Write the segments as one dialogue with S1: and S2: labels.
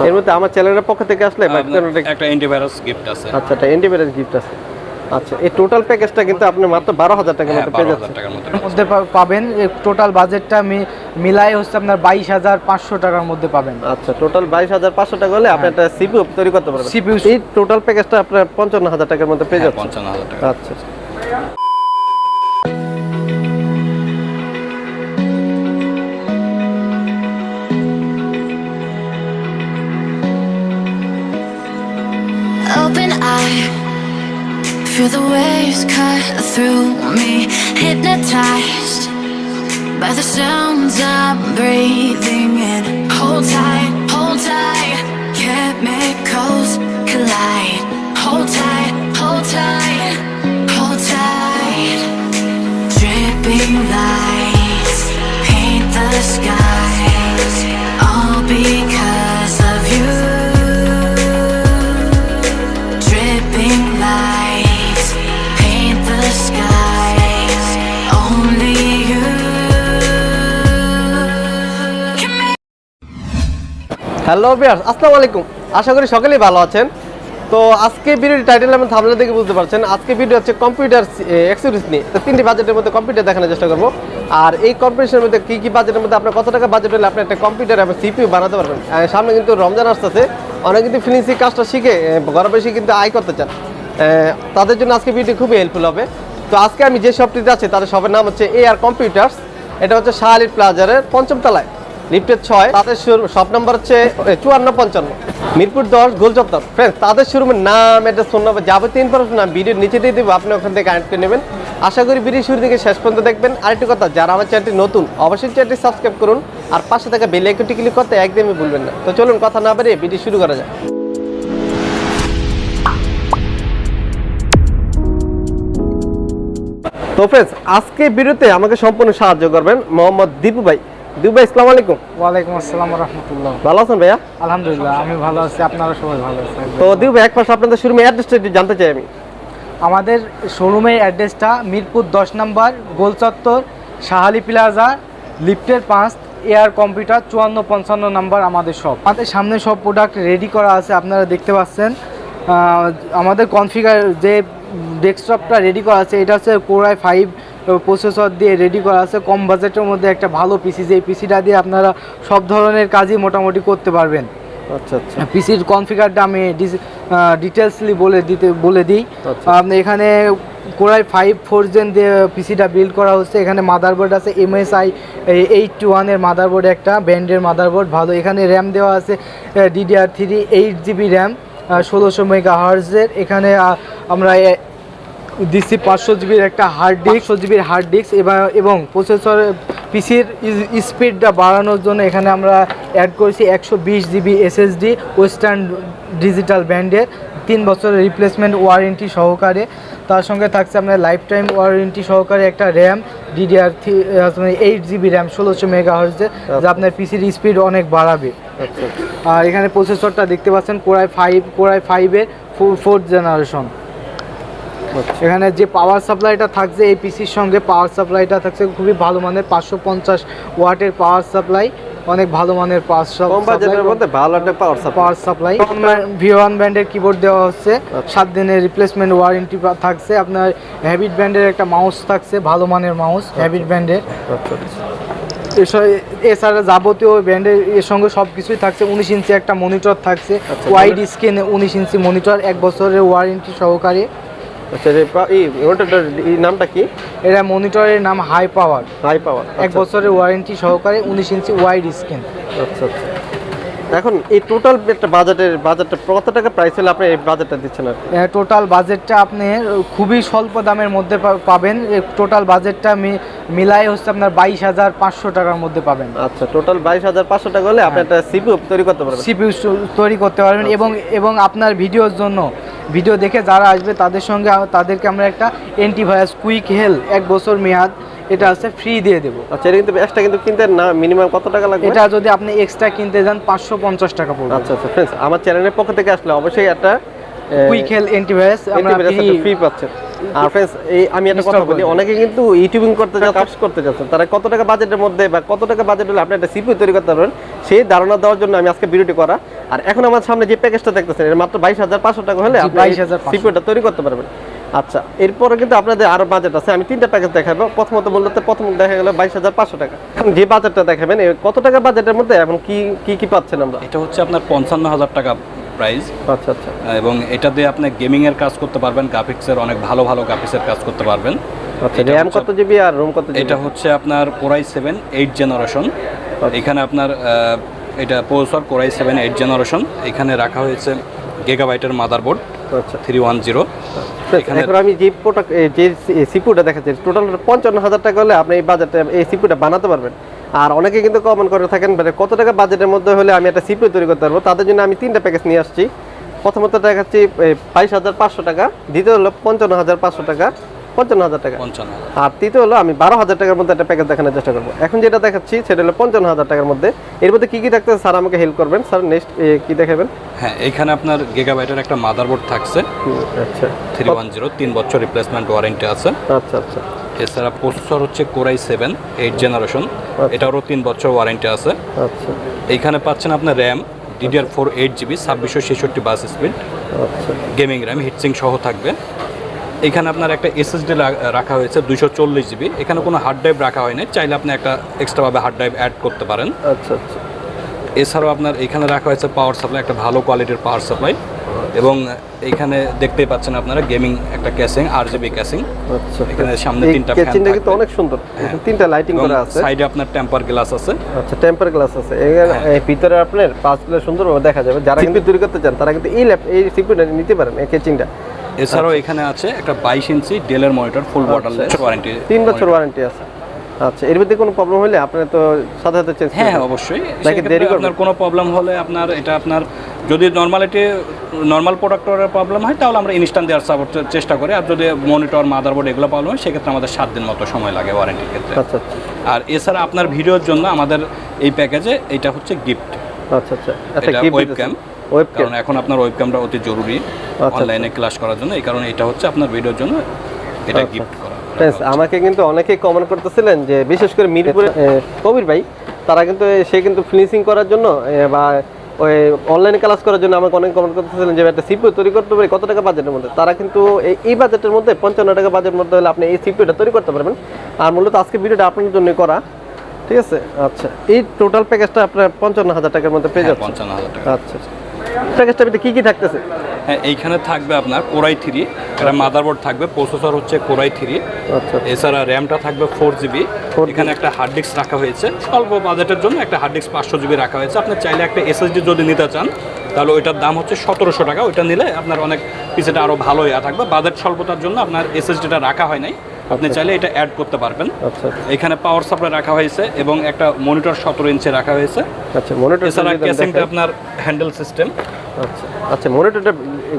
S1: এর মধ্যে আমার চ্যানেলের পক্ষ থেকে আসলে
S2: একটা অ্যান্টিভাইরাস গিফট আছে।
S1: আচ্ছা, একটা অ্যান্টিভাইরাস গিফট আছে। আচ্ছা, এই টোটাল প্যাকেজটা কিন্তু আপনি মাত্র 12,000 টাকার মধ্যে পেয়ে যাচ্ছেন।
S3: মধ্যে পাবেন। টোটাল বাজেটটা মিলাই হচ্ছে আপনার 22,500 টাকার মধ্যে পাবেন।
S1: আচ্ছা, টোটাল 22,500 টাকা হলে আপনি একটা সিপিইউ তৈরি করতে পারবেন।
S3: সিপিইউ
S1: এই টোটাল প্যাকেজটা আপনার 55,000 টাকার মধ্যে পেয়ে যাচ্ছেন।
S2: 55,000 টাকা।
S1: আচ্ছা,
S4: Open eye, feel the waves cut through me, hypnotized by the sounds I'm breathing in. Hold tight, chemicals collide. Hold tight, hold tight, hold tight. Dripping lights paint the skies, all because of you. Dripping lights paint the skies, only you.
S1: Hello viewers, আসসালামু আলাইকুম। আশা করি সকলেই ভালো আছেন। তো আজকে ভিডিওর title এবং থাম্বনেল দেখে বুঝতে পারছেন, আজকে ভিডিও হচ্ছে কম্পিউটার অ্যাক্সেসরিজ নিয়ে। তিনটি বাজেটের মধ্যে কম্পিউটার দেখানোর চেষ্টা করব। আর এই কম্পিউটারের মধ্যে কি বাজেটের মধ্যে আপনার কত টাকা বাজেট হলে আপনি একটা কম্পিউটার এবং সিপিইউ বানাতে পারবেন। সামনে কিন্তু রমজান আসতেছে, অনেক কিন্তু ফিনিশিং কাজটা শিখে ঘরে বসে কিন্তু আয় করতে চান, তাদের জন্য আজকে ভিডিও খুবই হেল্পফুল হবে। তো আজকে আমি যে শপটিতে আছি তাদের শপের নাম হচ্ছে AR কম্পিউটার্স। এটা হচ্ছে শাহ-আলী প্লাজারের ৫ম তলায়, লিফটের 6। তাদের শপ নাম্বার হচ্ছে 5455, মিরপুর 10, গোল চত্বর। ফ্রেন্ডস, তাদের শোরুমের নাম, এটা ফোন নাম্বার, যাবতীয় ইনফরমেশন আমি ভিডিওর নিচে দিয়ে দেবো, আপনি ওখান থেকে কানেক্ট করে নেবেন। আশা করি ভিডিও শুরু থেকে শেষ পর্যন্ত দেখবেন। আরেকটি কথা, যারা আমার চ্যানেলটি নতুন অবশ্যই চ্যানেলটি সাবস্ক্রাইব করুন, আর পাশে থাকা বেল আইকনটি ক্লিক করতে একদমই ভুলবেন না। তো চলুন কথা না বাড়িয়ে ভিডিও শুরু করা যায়। তো ফ্রেন্ডস, আজকে ভিডিওতে আমাকে সম্পূর্ণ সাহায্য করবেন মোহাম্মদ দীপু ভাই। দীপু ভাই, আসসালামু আলাইকুম।
S3: ওয়ালাইকুম আসসালাম ওয়া রাহমাতুল্লাহ।
S1: ভালো আছেন ভাইয়া?
S3: আলহামদুলিল্লাহ, আমি ভালো আছি, আপনারা সবাই ভালো আছেন?
S1: তো দীপু ভাই, এক পাশে আপনাদের শোরুমের অ্যাড্রেসটা একটু জানতে চাই আমি।
S3: আমাদের শোরুমের অ্যাড্রেসটা মিরপুর 10 নম্বর, গোল চত্বর, শাহ-আলী প্লাজা, লিফটের 5, AR কম্পিউটার 5455 নাম্বার আমাদের শপ। আমাদের সামনে সব প্রোডাক্ট রেডি করা আছে, আপনারা দেখতে পাচ্ছেন। আমাদের কনফিগার যে ডেস্কটপটা রেডি করা আছে, এটা হচ্ছে Core i5 প্রসেসর দিয়ে রেডি করা আছে। কম বাজেটের মধ্যে একটা ভালো পিসি, যে পিসিটা দিয়ে আপনারা সব ধরনের কাজই মোটামুটি করতে পারবেন।
S1: আচ্ছা আচ্ছা,
S3: পিসির কনফিগারটা আমি ডিটেলসলি বলে দিই। আপনি এখানে Core i5 4th Gen দিয়ে পিসিটা বিল্ড করা হচ্ছে। এখানে মাদারবোর্ড আছে MSI 821 এর মাদারবোর্ড, একটা ব্র্যান্ডের মাদারবোর্ড ভালো। এখানে র্যাম দেওয়া আছে DDR3 8GB র্যাম 1600 মেগাহার্টজের। এখানে আমরা দিচ্ছি 500 জিবির একটা হার্ড ডিস্ক, 100 জিবির হার্ড ডিস্ক এবং প্রসেসর পিসির স্পিডটা বাড়ানোর জন্য এখানে আমরা অ্যাড করেছি 120 জিবি SSD ওয়েস্টার্ন ডিজিটাল ব্র্যান্ডের, 3 বছরের রিপ্লেসমেন্ট ওয়ারেন্টি সহকারে। তার সঙ্গে থাকছে আপনার লাইফ টাইম ওয়ারেন্টি সহকারে একটা র্যাম DDR3 8GB র্যাম 1600 মেগাহার্টজের, যা আপনার পিসির স্পিড অনেক বাড়াবে। আর এখানে প্রসেসরটা দেখতে পাচ্ছেন Core i5 এর 4th জেনারেশন। এখানে যে পাওয়ার সাপ্লাইটা থাকছে এই পিসির সঙ্গে, পাওয়ার সাপ্লাইটা থাকছে খুবই ভালো মানের, 550 ওয়াটের পাওয়ার সাপ্লাই, অনেক ভালো মানের পাওয়ার সাপ্লাই। V1 ব্র্যান্ডের কিবোর্ড দেওয়া হচ্ছে, 7 দিনের রিপ্লেসমেন্ট ওয়ারেন্টি থাকছে। আপনার হ্যাবিট ব্র্যান্ডের একটা মাউস থাকছে, ভালো মানের মাউস হ্যাবিট ব্র্যান্ডের। এছাড়া যাবতীয় ব্র্যান্ডের এর সঙ্গে সব কিছুই থাকছে। 19 ইঞ্চি একটা মনিটর থাকছে, ওয়াইড স্ক্রিন 19 ইঞ্চি মনিটর, 1 বছরের ওয়ারেন্টি সহকারে।
S1: আচ্ছা, এই নামটা কি?
S3: এটা মনিটরের নাম হাই পাওয়ার, 1 বছরের ওয়ারেন্টি সহকারে, 19 ইঞ্চি ওয়াইড স্ক্রিন।
S1: আচ্ছা আচ্ছা, এখন এই টোটাল একটা বাজেটটা কত টাকা প্রাইস হলে আপনি এই বাজেটটা দিচ্ছেন? আর
S3: টোটাল বাজেটটা আপনি খুবই স্বল্প দামের মধ্যে পাবেন। টোটাল বাজেটটা মিলাই হচ্ছে আপনার 22,500 টাকার মধ্যে পাবেন।
S1: আচ্ছা, টোটাল 22,500 টাকা হলে আপনি একটা সিপিইউ তৈরি করতে পারবেন।
S3: সিপিইউ তৈরি করতে পারবেন এবং আপনার ভিডিওর জন্য, ভিডিও দেখে যারা আসবে তাদেরকে আমরা একটা অ্যান্টিভাইরাস কুইক হেল 1 বছর মেয়াদ, এটা আছে ফ্রি দিয়ে দেবো।
S1: আচ্ছা, এটা কিন্তু এক্সট্রা কিন্তু কিনতে না, মিনিমাম কত টাকা লাগবে?
S3: এটা যদি আপনি এক্সট্রা কিনতে যান 550 টাকা পড়বে।
S1: আচ্ছা আচ্ছা, ফ্রেন্ডস, আমার চ্যানেলের পক্ষ থেকে আসলে অবশ্যই একটা
S3: কুইক হেল অ্যান্টিভাইরাস আমরা
S1: ফ্রি পাচ্ছেন। আর फ्रेंड्स এই আমি একটা কথা বলি, অনেকে কিন্তু ইউটিউবিং করতে যাচ্ছে, কাজ করতে যাচ্ছেন, তারা কত টাকা বাজেটের মধ্যে বা কত টাকা বাজেট হলে আপনি একটা সিপিইউ তৈরি করতে পারবেন সেই ধারণা দেওয়ার জন্য আমি আজকে ভিডিওটি করা। আর এখন আমার সামনে যে প্যাকেজটা দেখতেছেন এর মাত্র 22,500 টাকা হলে আপনি
S3: 22,500
S1: সিপিইউটা তৈরি করতে পারবেন। আচ্ছা, এরপরে কিন্তু আপনাদের আরো বাজেট আছে, আমি তিনটা প্যাকেজ দেখাবো। প্রথমত মূলত প্রথম দেখা গেল 22,500 টাকা। এখন যে বাজেটটা দেখাবেন কত টাকা বাজেটের মধ্যে এখন কি কি পাচ্ছেন আমরা?
S2: এটা হচ্ছে আপনার 55,000 টাকা প্রাইস।
S1: আচ্ছা আচ্ছা
S2: এবং এটা দিয়ে আপনি গেমিং এর কাজ করতে পারবেন, গ্রাফিক্সের অনেক ভালো ভালো গ্রাফিক্সের কাজ করতে পারবেন।
S1: আচ্ছা, র্যাম কত জিবি আর রোম কত জিবি?
S2: এটা হচ্ছে আপনার কোরাই 7 8 জেনারেশন। এখানে আপনার এটা প্রসেসর কোরাই 7 8 জেনারেশন। এখানে রাখা হয়েছে গিগাবাইটের মাদারবোর্ড
S1: আচ্ছা
S2: 310।
S1: এখন আমি যে প্রোডাক্ট যে সিপিইউটা দেখাচ্ছি টোটাল 55,000 টাকা হলে আপনি এই বাজেটে এই সিপিইউটা বানাতে পারবেন। আর অনেকে কিন্তু কমেন্ট করে থাকেন মানে কত টাকা বাজেটের মধ্যে হলে আমি একটা সিপিইউ তৈরি করতে পারবো, তাদের জন্য আমি তিনটা প্যাকেজ নিয়ে আসছি। প্রথমত দেখাচ্ছি 22,500 টাকা, দ্বিতীয় হলো 55,500 টাকা 55,000 টাকা,
S2: 55।
S1: আর তৃতীয় হলো আমি 12,000 টাকার মধ্যে একটা প্যাকেজ দেখানোর চেষ্টা করবো। এখন যেটা দেখাচ্ছি সেটা হলো 55,000 টাকার মধ্যে। এর মধ্যে কি কি থাকতেছে স্যার আমাকে হেল্প করবেন। স্যার নেক্সট কি দেখাবেন?
S2: হ্যাঁ, এখানে আপনার গিগাবাইটের একটা মাদারবোর্ড থাকছে
S1: আচ্ছা
S2: 310, 3 বছর রিপ্লেসমেন্ট ওয়ারেন্টি আছে।
S1: আচ্ছা আচ্ছা
S2: এছাড়া প্রসেসর হচ্ছে কোরাই 7 8 জেনারেশন, এটারও 3 বছর ওয়ারেন্টি আছে।
S1: আচ্ছা
S2: এইখানে পাচ্ছেন আপনার র্যাম DDR4 8GB 2666 বাস স্পিড,
S1: আচ্ছা
S2: গেমিং র্যাম হিটসিং সহ থাকবে। এখানে আপনার একটা এসএসডি রাখা হয়েছে 240GB। এখানে কোনো হার্ড ড্রাইভ রাখা হয়নি, চাইলে আপনি একটা এক্সট্রাভাবে হার্ড ড্রাইভ অ্যাড করতে পারেন।
S1: আচ্ছা আচ্ছা
S2: এছাড়াও আপনার এখানে রাখা হয়েছে পাওয়ার সাপ্লাই, একটা ভালো কোয়ালিটির পাওয়ার সাপ্লাই। এবং এখানে দেখতেই পাচ্ছেন আপনারা গেমিং একটা ক্যাসিং RGB ক্যাসিং।
S1: আচ্ছা
S2: এখানে সামনে তিনটা ফ্যান
S1: কিচেনটা কিন্তু অনেক সুন্দর, তিনটা লাইটিং করা আছে,
S2: সাইডে আপনার টেম্পার গ্লাস আছে।
S1: আচ্ছা টেম্পার গ্লাস আছে। এই ভিতরে আপনার পাঁচগুলো সুন্দরভাবে দেখা যাবে। যারা কিন্তু তৈরি করতে চান তারা কিন্তু এই সিপিইউটা নিতে পারেন, এই কিচেনটা।
S2: এছাড়াও এখানে আছে একটা 22 ইঞ্চি ডেলের মনিটর, ফুল বটললেস ওয়ারেন্টি,
S1: 3 বছর ওয়ারেন্টি আছে। আচ্ছা, এর মধ্যে কোনো প্রবলেম হলে আপনি তো সাথে সাথে চেঞ্জ
S2: হ্যাঁ অবশ্যই।
S1: নাকি দেরি করবেন?
S2: আপনার কোনো প্রবলেম হলে আপনার এটা আপনার যদি নর্মাল প্রোডাক্টের প্রবলেম হয় তাহলে আমরা ইনস্ট্যান্ট দেওয়ার চেষ্টা করি। আর যদি মনিটর মাদারবোর্ড এগুলো প্রবলেম হয় সেক্ষেত্রে আমাদের 7 দিন মতো সময় লাগে ওয়ারেন্টির ক্ষেত্রে।
S1: আচ্ছা আচ্ছা
S2: আর এছাড়া আপনার ভিডিওর জন্য আমাদের এই প্যাকেজে এটা হচ্ছে গিফট।
S1: আচ্ছা আচ্ছা আচ্ছা
S2: এটা
S1: গিফট
S2: ওয়েবক্যাম, কারণ এখন আপনার ওয়েবক্যামটা অতি জরুরি অনলাইনে ক্লাস করার জন্য। এই কারণে এটা হচ্ছে আপনার ভিডিওর জন্য এটা গিফট করা।
S1: আমাকে কিন্তু অনেকেই কমেন্ট করতেছিলেন যে বিশেষ করে মিরপুরে কবির ভাই, তারা কিন্তু সে কিন্তু ফিনিশিং করার জন্য বা ওই অনলাইনে ক্লাস করার জন্য আমাকে অনেক কমেন্ট করতেছিলেন যে একটা সিপিইউ তৈরি করতে পারি কত টাকা বাজেটের মধ্যে। তারা কিন্তু এই বাজেটের মধ্যে 55 টাকা বাজেটের মধ্যে হলে আপনি এই সিপিইউটা তৈরি করতে পারবেন। আর মূলত আজকে ভিডিওটা আপনাদের জন্য করা, ঠিক আছে? আচ্ছা, এই টোটাল প্যাকেজটা আপনার 55,000 টাকার মধ্যে পেয়ে যাচ্ছে।
S2: 55,000 টাকা।
S1: আচ্ছা, প্যাকেজটার ভিতরে কি কি থাকতেছে?
S2: হ্যাঁ, এইখানে থাকবে আপনার কোরাই 3, একটা মাদারবোর্ড থাকবে, প্রসেসর হচ্ছে কোরাই 3।
S1: আচ্ছা,
S2: এছাড়া র্যামটা থাকবে 4GB। এখানে একটা হার্ড ডিস্ক রাখা হয়েছে, অল্প বাজেটের জন্য একটা হার্ড ডিস্ক 500GB রাখা হয়েছে। আপনি চাইলে একটা SSD যদি নিতে চান তাহলে ওইটার দাম হচ্ছে 1700 টাকা। ওইটা নিলে আপনার অনেক পিসিটা আরও ভালো হয়ে থাকবে। বাজেট স্বল্পতার জন্য আপনার SSDটা রাখা হয় নাই, আপনি চাইলে এটা অ্যাড করতে পারবেন।
S1: আচ্ছা,
S2: এখানে পাওয়ার সাপ্লাই রাখা হয়েছে এবং একটা মনিটর 17 ইঞ্চি রাখা হয়েছে।
S1: আচ্ছা, মনিটর
S2: এছাড়া ক্যাসিংটা আপনার হ্যান্ডেল সিস্টেম।
S1: আচ্ছা আচ্ছা, মনিটরটা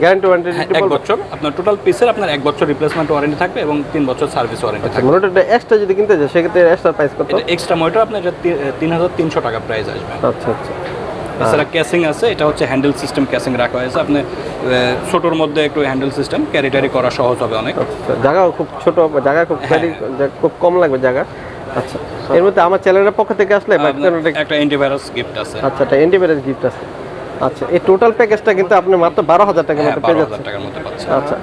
S1: গ্যারান্টি ওয়ারেন্টি
S2: 1 বছর। আপনার টোটাল পিসের আপনার 1 বছর রিপ্লেসমেন্ট ওয়ারেন্টি থাকবে এবং 3 বছর সার্ভিস ওয়ারেন্টি থাকবে।
S1: মনিটরটা এক্সট্রা যদি কিনতে যায় সেক্ষেত্রে এক্সট্রা প্রাইস কত?
S2: এটা এক্সট্রা মনিটর আপনার 3,300 টাকা প্রাইস আসবে।
S1: আচ্ছা আচ্ছা,
S2: এছাড়া ক্যাসিং আছে, এটা হচ্ছে হ্যান্ডেল সিস্টেম ক্যাসিং রাখা হয়েছে। আপনি ছোটোর মধ্যে একটু হ্যান্ডেল সিস্টেম ক্যারি করা সহজ হবে অনেক।
S1: আচ্ছা, জায়গাও খুব ছোট, জায়গা খুব খুব কম লাগবে জায়গা। আচ্ছা, এর মধ্যে আমার চ্যানেলের পক্ষ থেকে আসলে
S2: একটা অ্যান্টিভাইরাস গিফট আছে।
S1: আচ্ছা, একটা অ্যান্টিভাইরাস গিফট আছে। আচ্ছা, এই টোটাল প্যাকেজটা কিন্তু আপনি মাত্র 12,000 টাকার মধ্যে পেয়ে যাচ্ছেন।
S2: 12,000 টাকার মধ্যে পাচ্ছেন।
S1: আচ্ছা,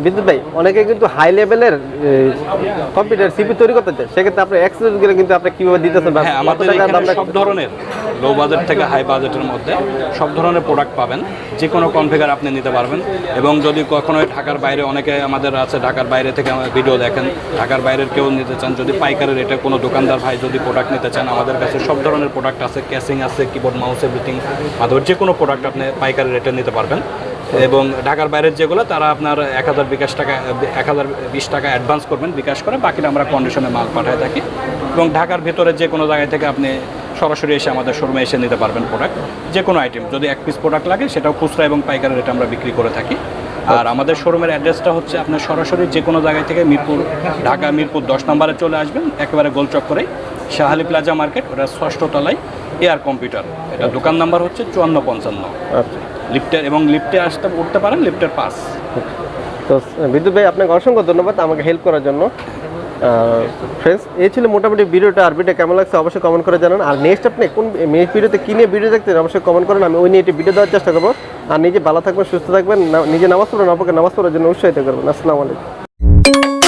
S1: বিদ্যুৎ ভাই, অনেকে কিন্তু হাই লেভেলের কম্পিউটার সিপি তৈরি করতে চায়, সেক্ষেত্রে আপনি অ্যাক্সেস গুলো কিন্তু আপনি কিভাবে দিতেছেন?
S2: হ্যাঁ, আমাদের এখানে সব ধরনের লো বাজেট থেকে হাই বাজেটের মধ্যে সব ধরনের প্রোডাক্ট পাবেন। যে কোনো কনফিগার আপনি নিতে পারবেন। এবং যদি কখনো ঢাকার বাইরে, অনেকে আমাদের আছে ঢাকার বাইরে থেকে আমার ভিডিও দেখেন, ঢাকার বাইরের কেউ নিতে চান, যদি পাইকারি রেটে কোনো দোকানদার ভাই যদি প্রোডাক্ট নিতে চান, আমাদের কাছে সব ধরনের প্রোডাক্ট আছে। ক্যাসিং আছে, কিবোর্ড মাউস এভরিথিং, যে কোনো প্রোডাক্ট আপনি পাইকারি রেটে নিতে পারবেন। এবং ঢাকার বাইরের যেগুলো তারা আপনার 1020 টাকা অ্যাডভান্স করবেন বিকাশ করে, বাকিটা আমরা কন্ডিশনে মাল পাঠায় থাকি। এবং ঢাকার ভেতরে যে কোনো জায়গায় থেকে আপনি সরাসরি এসে আমাদের শোরুমে এসে নিতে পারবেন প্রোডাক্ট। যে কোনো আইটেম যদি 1 পিস প্রোডাক্ট লাগে সেটাও খুচরা এবং পাইকারি রেটে আমরা বিক্রি করে থাকি। আর আমাদের শোরুমের অ্যাড্রেসটা হচ্ছে আপনার সরাসরি যে কোনো জায়গায় থেকে ঢাকা মিরপুর 10 নম্বরে চলে আসবেন, একেবারে গোলচক করেই শাহালি প্লাজা মার্কেট, ওটা 6ষ্ঠ তলায় এয়ার কম্পিউটার। এটা দোকান নাম্বার হচ্ছে 5455।
S1: আচ্ছা,
S2: লিফটের এবং লিফটে উঠতে পারেন, লিফটের পাস।
S1: তো বিদ্যুৎ ভাই আপনাকে অসংখ্য ধন্যবাদ আমাকে হেল্প করার জন্য। ফ্রেন্ডস, এই ছিল মোটামুটি ভিডিওটা। আর ভিডিও কেমন লাগছে অবশ্যই কমেন্ট করে জানান। আর নেক্সট আপনি কোন ভিডিওতে কী নিয়ে ভিডিও দেখতেন অবশ্যই কমেন্ট করেন, আমি ওই নিয়ে একটি ভিডিও দেওয়ার চেষ্টা করবো। আর নিজে ভালো থাকবেন, সুস্থ থাকবেন, নিজে নামাজ পড়বেন, অপরকে নামাজ পড়ার জন্য উৎসাহিত করবেন। আসসালামু আলাইকুম।